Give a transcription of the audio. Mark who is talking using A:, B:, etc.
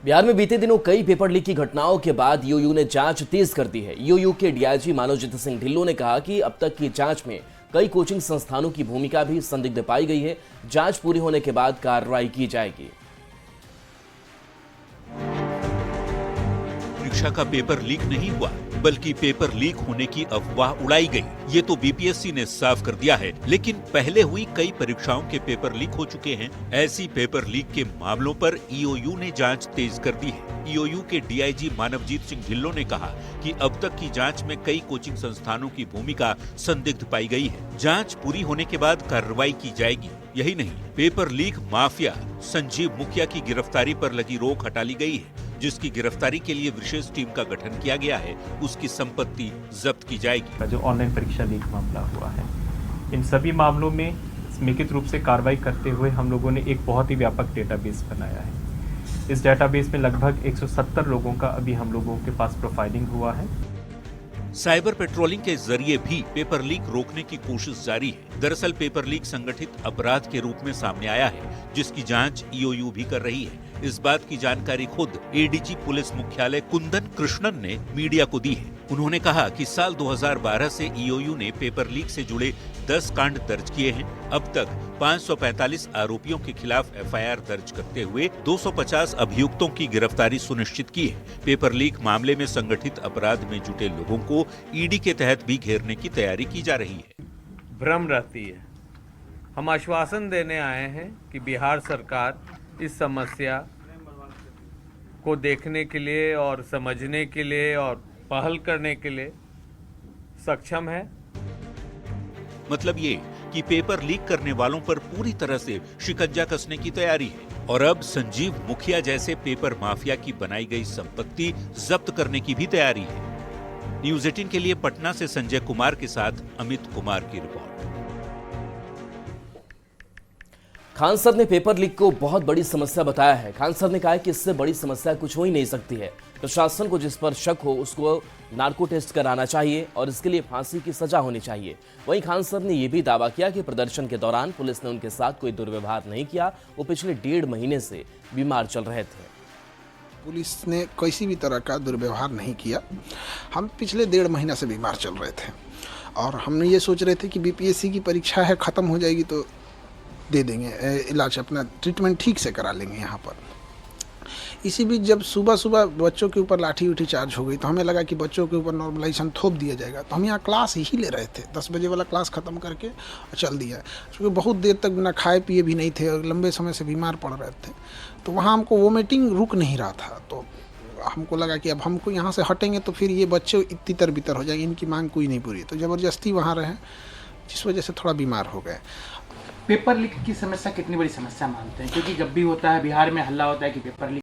A: बिहार में बीते दिनों कई पेपर लीक की घटनाओं के बाद ईओयू ने जांच तेज कर दी है। ईओयू के डीआईजी मानवजीत सिंह ढिल्लों ने कहा कि अब तक की जांच में कई कोचिंग संस्थानों की भूमिका भी संदिग्ध पाई गई है। जांच पूरी होने के बाद कार्रवाई की जाएगी।
B: परीक्षा का पेपर लीक नहीं हुआ, बल्कि पेपर लीक होने की अफवाह उड़ाई गई। ये तो बीपीएससी ने साफ कर दिया है, लेकिन पहले हुई कई परीक्षाओं के पेपर लीक हो चुके हैं। ऐसी पेपर लीक के मामलों पर ईओयू ने जांच तेज कर दी है। ईओयू के डीआईजी मानवजीत सिंह ढिल्लों ने कहा कि अब तक की जांच में कई कोचिंग संस्थानों की भूमिका संदिग्ध पाई गई है। जांच पूरी होने के बाद कार्रवाई की जाएगी। यही नहीं, पेपर लीक माफिया संजीव मुखिया की गिरफ्तारी पर लगी रोक हटा ली गई है, जिसकी गिरफ्तारी के लिए विशेष टीम का गठन किया गया है। उसकी संपत्ति जब्त की जाएगी।
C: जो ऑनलाइन परीक्षा लीक मामला हुआ है, इन सभी मामलों में समेकित रूप से कार्रवाई करते हुए हम लोगों ने एक बहुत ही व्यापक डेटाबेस बनाया है। इस डेटाबेस में लगभग 170 लोगों का अभी हम लोगों के पास प्रोफाइलिंग हुआ है।
B: साइबर पेट्रोलिंग के जरिए भी पेपर लीक रोकने की कोशिश जारी है। दरअसल पेपर लीक संगठित अपराध के रूप में सामने आया है, जिसकी जांच ईओयू भी कर रही है। इस बात की जानकारी खुद एडीजी पुलिस मुख्यालय कुंदन कृष्णन ने मीडिया को दी है। उन्होंने कहा कि साल 2012 से ईओयू ने पेपर लीक से जुड़े 10 कांड दर्ज किए हैं। अब तक 545 आरोपियों के खिलाफ एफआईआर दर्ज करते हुए 250 अभियुक्तों की गिरफ्तारी सुनिश्चित की है। पेपर लीक मामले में संगठित अपराध में जुटे लोगों को ईडी के तहत भी घेरने की तैयारी की जा रही है।
D: भ्रम रहती है। हम आश्वासन देने आए हैं कि बिहार सरकार इस समस्या को देखने के लिए और समझने के लिए और पहल करने के लिए सक्षम है।
B: मतलब ये कि पेपर लीक करने वालों पर पूरी तरह से शिकंजा कसने की तैयारी है और अब संजीव मुखिया जैसे पेपर माफिया की बनाई गई संपत्ति जब्त करने की भी तैयारी है। न्यूज़ 18 के लिए पटना से संजय कुमार के साथ अमित कुमार की रिपोर्ट।
A: खान सर ने पेपर लीक को बहुत बड़ी समस्या बताया है। खान सर ने कहा कि इससे बड़ी समस्या कुछ हो ही नहीं सकती है। प्रशासन को जिस पर शक हो उसको नार्को टेस्ट कराना चाहिए और इसके लिए फांसी की सजा होनी चाहिए। वहीं खान सर ने यह भी दावा किया कि प्रदर्शन के दौरान पुलिस ने उनके साथ कोई दुर्व्यवहार नहीं किया। वो पिछले 1.5 महीने से बीमार चल रहे थे।
E: पुलिस ने किसी भी तरह का दुर्व्यवहार नहीं किया। हम पिछले 1.5 महीना से बीमार चल रहे थे और हमने ये सोच रहे थे कि बीपीएससी की परीक्षा है, ख़त्म हो जाएगी तो दे देंगे इलाज, अपना ट्रीटमेंट ठीक से करा लेंगे यहाँ पर। इसी बीच जब सुबह सुबह बच्चों के ऊपर लाठी उठी चार्ज हो गई तो हमें लगा कि बच्चों के ऊपर नॉर्मलाइजेशन थोप दिया जाएगा, तो हम यहाँ क्लास ही ले रहे थे। 10 बजे वाला क्लास ख़त्म करके चल दिया, क्योंकि बहुत देर तक बिना खाए पिए भी नहीं थे और लंबे समय से बीमार पड़ रहे थे। तो वहाँ हमको वोमिटिंग रुक नहीं रहा था, तो हमको लगा कि अब हमको यहाँ से हटेंगे तो फिर ये बच्चे तितर बितर हो जाएंगे, इनकी मांग कोई नहीं पूरी। तो ज़बरदस्ती वहाँ रहे, जिस वजह से थोड़ा बीमार हो गए।
F: पेपर लीक की समस्या कितनी बड़ी समस्या मानते हैं? क्योंकि जब भी होता है बिहार में हल्ला होता है कि पेपर लीक